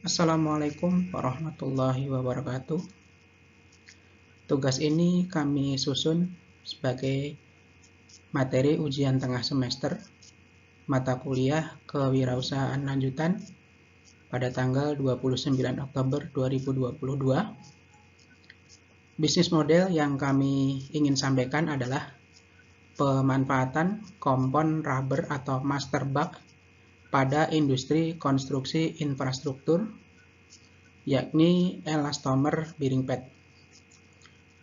Assalamualaikum warahmatullahi wabarakatuh. Tugas ini kami susun sebagai materi ujian tengah semester mata kuliah Kewirausahaan Lanjutan pada tanggal 29 Oktober 2022. Bisnis model yang kami ingin sampaikan adalah pemanfaatan kompon rubber atau master bag pada industri konstruksi infrastruktur, yakni elastomer bearing pad.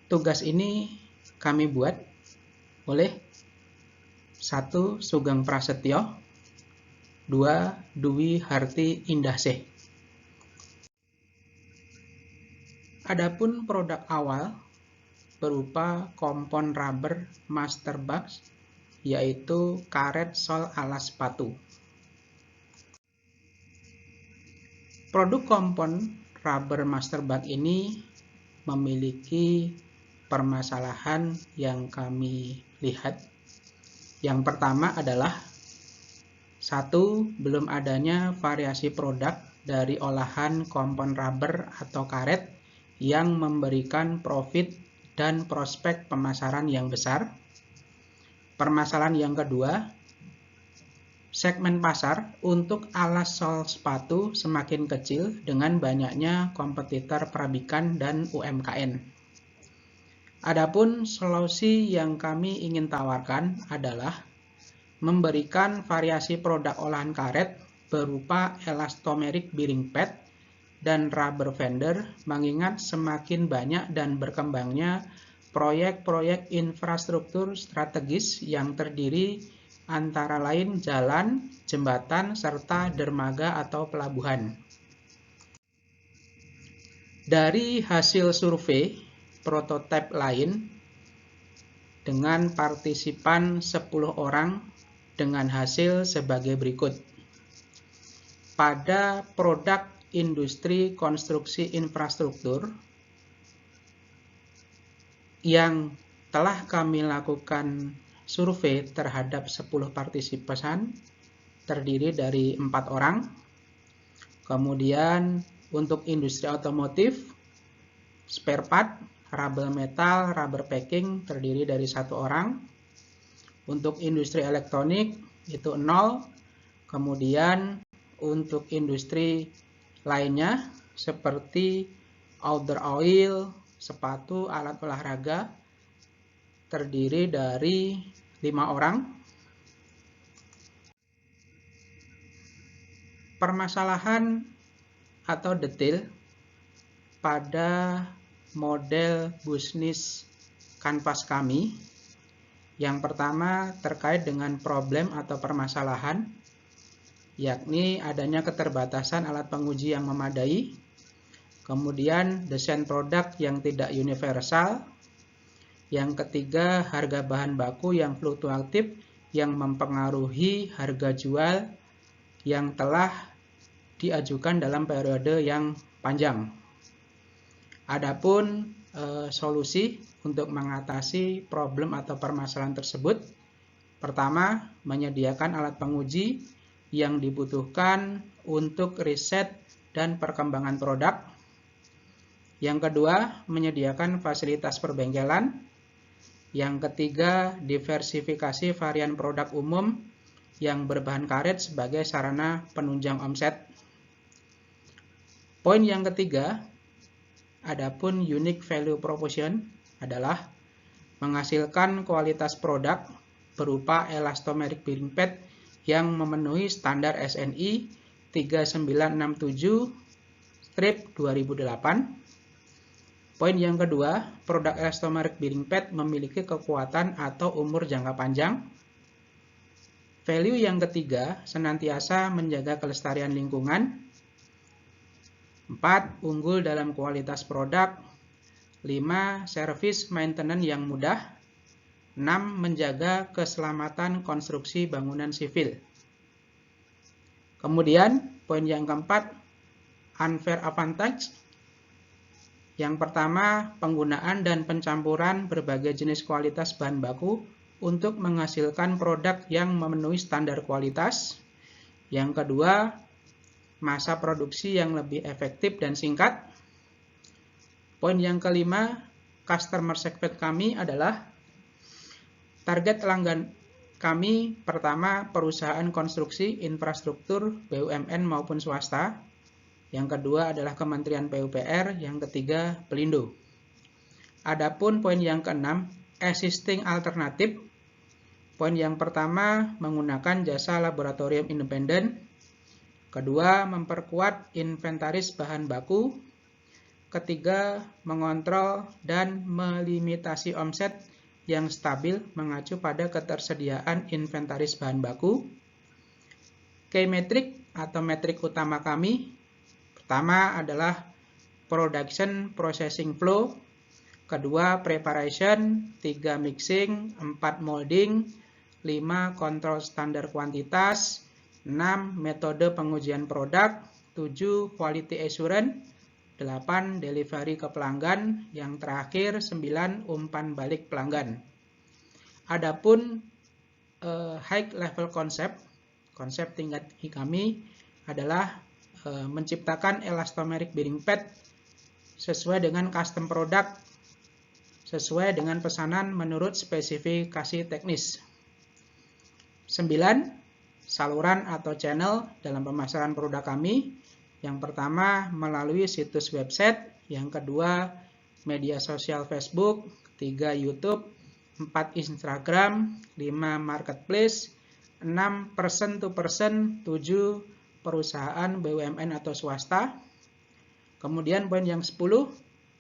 Tugas ini kami buat oleh 1. Sugeng Prasetyo, 2. Dwi Harti Indahsih. Adapun produk awal berupa kompon rubber master bags, yaitu karet sol alas sepatu. Produk kompon rubber master bag ini memiliki permasalahan yang kami lihat. Yang pertama adalah 1. Belum adanya variasi produk dari olahan kompon rubber atau karet yang memberikan profit dan prospek pemasaran yang besar. Permasalahan yang kedua, segmen pasar untuk alas sol sepatu semakin kecil dengan banyaknya kompetitor pabrikan dan UMKM. Adapun solusi yang kami ingin tawarkan adalah memberikan variasi produk olahan karet berupa elastomeric bearing pad dan rubber fender, mengingat semakin banyak dan berkembangnya proyek-proyek infrastruktur strategis yang terdiri antara lain jalan, jembatan, serta dermaga atau pelabuhan. Dari hasil survei prototipe lain dengan partisipan 10 orang dengan hasil sebagai berikut. Pada produk industri konstruksi infrastruktur yang telah kami lakukan survei terhadap 10 partisipan terdiri dari 4 orang. Kemudian untuk industri otomotif, spare part, rubber metal, rubber packing terdiri dari 1 orang. Untuk industri elektronik itu 0. Kemudian untuk industri lainnya seperti outdoor oil, sepatu, alat olahraga terdiri dari 5 orang. Permasalahan atau detail pada model bisnis kanvas kami. Yang pertama terkait dengan problem atau permasalahan, yakni adanya keterbatasan alat penguji yang memadai, kemudian desain produk yang tidak universal, yang ketiga harga bahan baku yang fluktuatif yang mempengaruhi harga jual yang telah diajukan dalam periode yang panjang. Adapun solusi untuk mengatasi problem atau permasalahan tersebut, pertama, menyediakan alat penguji yang dibutuhkan untuk riset dan perkembangan produk. Yang kedua, menyediakan fasilitas perbengkelan. Yang ketiga, diversifikasi varian produk umum yang berbahan karet sebagai sarana penunjang omset. Poin yang ketiga, adapun unique value proposition adalah menghasilkan kualitas produk berupa elastomeric bearing pad yang memenuhi standar SNI 3967/2008. Poin yang kedua, produk elastomeric bearing pad memiliki kekuatan atau umur jangka panjang. Value yang ketiga, senantiasa menjaga kelestarian lingkungan. 4. Unggul dalam kualitas produk. 5. Service maintenance yang mudah. 6. Menjaga keselamatan konstruksi bangunan sivil. Kemudian, poin yang keempat, unfair advantage. Yang pertama, penggunaan dan pencampuran berbagai jenis kualitas bahan baku untuk menghasilkan produk yang memenuhi standar kualitas. Yang kedua, masa produksi yang lebih efektif dan singkat. Poin yang kelima, customer segment kami adalah target pelanggan kami pertama perusahaan konstruksi infrastruktur BUMN maupun swasta. Yang kedua adalah Kementerian PUPR, yang ketiga Pelindo. Adapun poin yang keenam, existing alternatif. Poin yang pertama menggunakan jasa laboratorium independen. Kedua, memperkuat inventaris bahan baku. Ketiga, mengontrol dan melimitasi omset yang stabil mengacu pada ketersediaan inventaris bahan baku. Key metric atau metrik utama kami, pertama adalah production processing flow, kedua preparation, 3 mixing, 4 molding, 5 kontrol standar kuantitas, 6 metode pengujian produk, 7 quality assurance, 8 delivery ke pelanggan, yang terakhir 9 umpan balik pelanggan. Adapun high level konsep tingkat kami adalah menciptakan elastomeric bearing pad sesuai dengan custom product, sesuai dengan pesanan menurut spesifikasi teknis. 9. Saluran atau channel dalam pemasaran produk kami. Yang pertama melalui situs website, yang kedua media sosial Facebook, 3 YouTube, 4 Instagram, 5 marketplace, 6 person to person, 7 perusahaan BUMN atau swasta. Kemudian poin yang 10,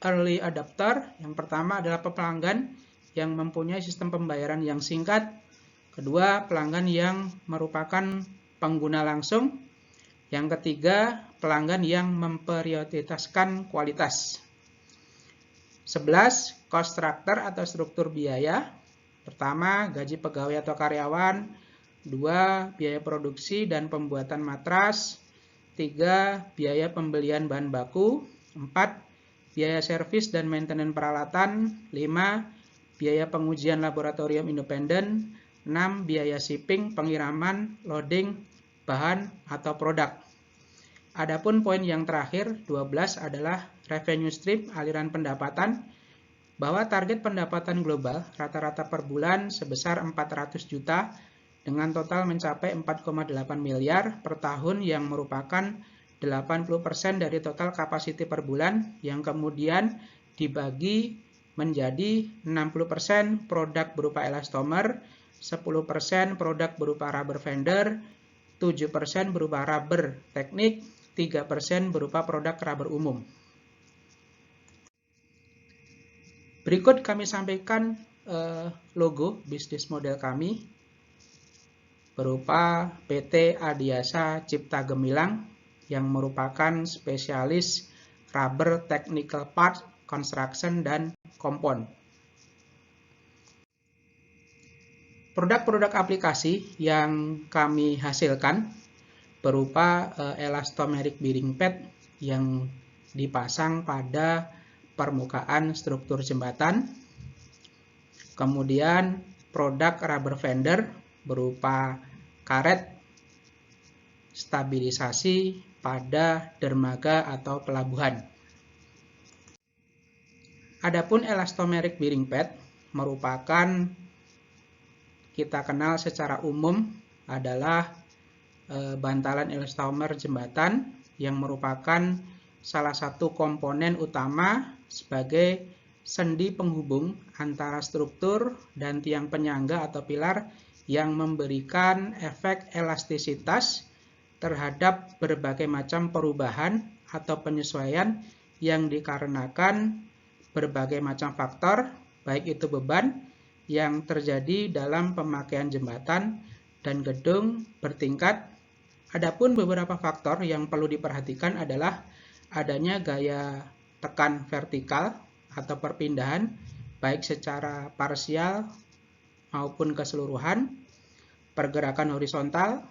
early adopter. Yang pertama adalah pelanggan yang mempunyai sistem pembayaran yang singkat. Kedua, pelanggan yang merupakan pengguna langsung. Yang ketiga, pelanggan yang memprioritaskan kualitas. 11. Cost structure atau struktur biaya. Pertama, gaji pegawai atau karyawan. 2. Biaya produksi dan pembuatan matras. 3. Biaya pembelian bahan baku. 4. Biaya servis dan maintenance peralatan. 5. Biaya pengujian laboratorium independen. 6. Biaya shipping, pengiriman, loading, bahan atau produk. Adapun poin yang terakhir, 12 adalah revenue stream, aliran pendapatan, bahwa target pendapatan global rata-rata per bulan sebesar 400 juta dengan total mencapai 4,8 miliar per tahun yang merupakan 80% dari total kapasiti per bulan yang kemudian dibagi menjadi 60% produk berupa elastomer, 10% produk berupa rubber fender, 7% berupa rubber teknik, 3% berupa produk rubber umum. Berikut kami sampaikan logo bisnis model kami berupa PT Adiasa Cipta Gemilang yang merupakan spesialis rubber technical parts, construction, dan kompon. Produk-produk aplikasi yang kami hasilkan berupa elastomeric bearing pad yang dipasang pada permukaan struktur jembatan. Kemudian produk rubber fender berupa karet stabilisasi pada dermaga atau pelabuhan. Adapun elastomeric bearing pad merupakan, kita kenal secara umum adalah bantalan elastomer jembatan yang merupakan salah satu komponen utama sebagai sendi penghubung antara struktur dan tiang penyangga atau pilar yang memberikan efek elastisitas terhadap berbagai macam perubahan atau penyesuaian yang dikarenakan berbagai macam faktor, baik itu beban yang terjadi dalam pemakaian jembatan dan gedung bertingkat. Adapun beberapa faktor yang perlu diperhatikan adalah adanya gaya tekan vertikal atau perpindahan baik secara parsial maupun keseluruhan, pergerakan horizontal,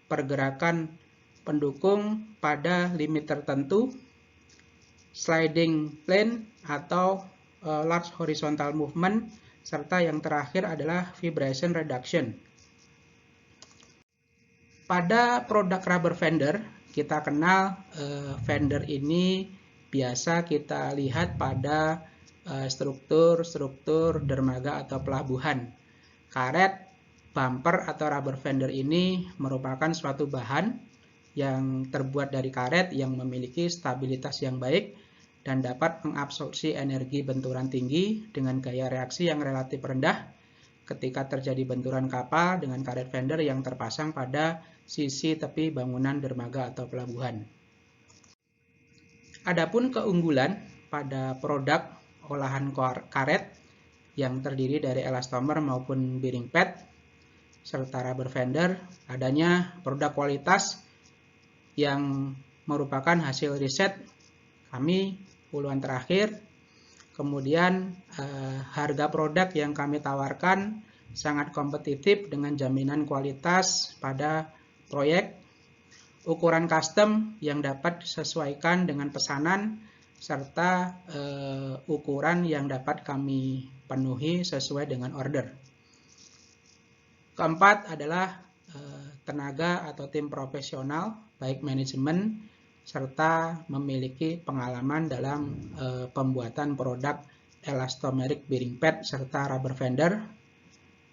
pergerakan pendukung pada limit tertentu, sliding plane atau large horizontal movement, serta yang terakhir adalah vibration reduction. Pada produk rubber fender, kita kenal fender ini biasa kita lihat pada struktur dermaga atau pelabuhan. Karet, bumper atau rubber fender ini merupakan suatu bahan yang terbuat dari karet yang memiliki stabilitas yang baik dan dapat mengabsorpsi energi benturan tinggi dengan gaya reaksi yang relatif rendah ketika terjadi benturan kapal dengan karet fender yang terpasang pada sisi tepi bangunan dermaga atau pelabuhan. Adapun keunggulan pada produk olahan karet yang terdiri dari elastomer maupun bearing pad serta rubber fender, adanya produk kualitas yang merupakan hasil riset kami puluhan terakhir. Kemudian harga produk yang kami tawarkan sangat kompetitif dengan jaminan kualitas pada proyek, ukuran custom yang dapat disesuaikan dengan pesanan, serta ukuran yang dapat kami penuhi sesuai dengan order. Keempat adalah tenaga atau tim profesional, baik manajemen, serta memiliki pengalaman dalam pembuatan produk elastomeric bearing pad serta rubber fender.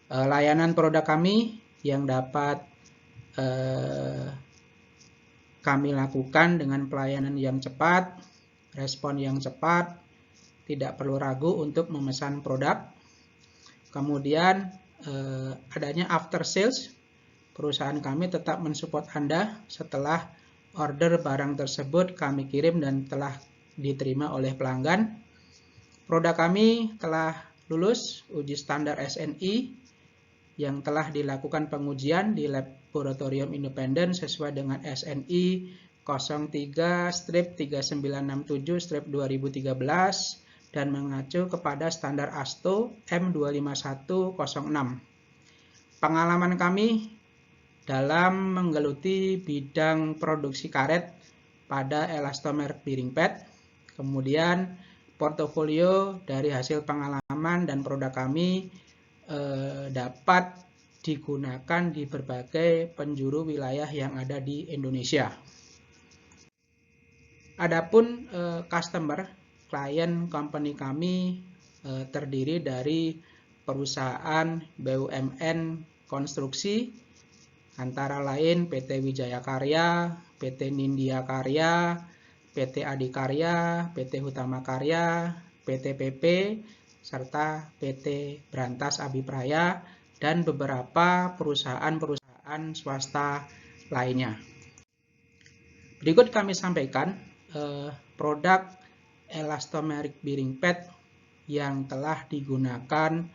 Layanan produk kami yang dapat kami lakukan dengan pelayanan yang cepat, respon yang cepat, tidak perlu ragu untuk memesan produk. Kemudian adanya after sales, perusahaan kami tetap mensupport Anda setelah order barang tersebut kami kirim dan telah diterima oleh pelanggan. Produk kami telah lulus uji standar SNI yang telah dilakukan pengujian di laboratorium independen sesuai dengan SNI 03-3967-2013 dan mengacu kepada standar ASTO M25106. Pengalaman kami dalam menggeluti bidang produksi karet pada elastomer bearing pad, kemudian portofolio dari hasil pengalaman dan produk kami dapat digunakan di berbagai penjuru wilayah yang ada di Indonesia. Adapun customer, klien company kami terdiri dari perusahaan BUMN konstruksi antara lain PT Wijaya Karya, PT Nindya Karya, PT Adikarya, PT Hutama Karya, PT PP, serta PT Brantas Abipraya, dan beberapa perusahaan-perusahaan swasta lainnya. Berikut kami sampaikan produk elastomeric bearing pad yang telah digunakan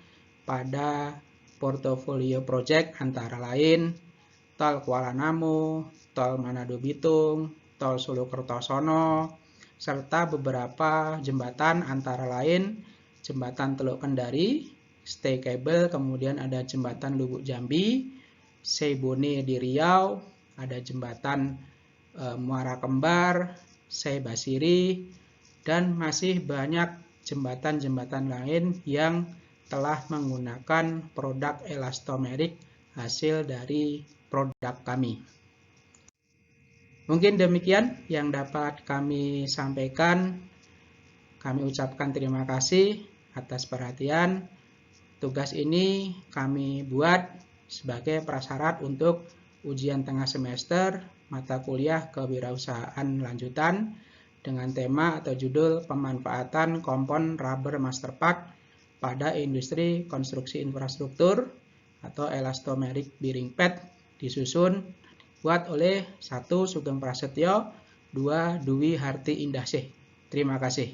pada portofolio project antara lain Tol Kuala Namu, Tol Manado Bitung, Tol Solo Kertosono, serta beberapa jembatan antara lain Jembatan Teluk Kendari, Stay Cable, kemudian ada Jembatan Lubuk Jambi, Seibone di Riau, ada Jembatan Muara Kembar, Sei Basiri, dan masih banyak jembatan-jembatan lain yang telah menggunakan produk elastomeric hasil dari produk kami. Mungkin demikian yang dapat kami sampaikan. Kami ucapkan terima kasih atas perhatian. Tugas ini kami buat sebagai prasyarat untuk ujian tengah semester mata kuliah kewirausahaan lanjutan dengan tema atau judul pemanfaatan kompon rubber master part pada industri konstruksi infrastruktur atau elastomeric bearing pad, disusun buat oleh 1. Sugeng Prasetyo, 2. Dwi Harti Indasih. Terima kasih.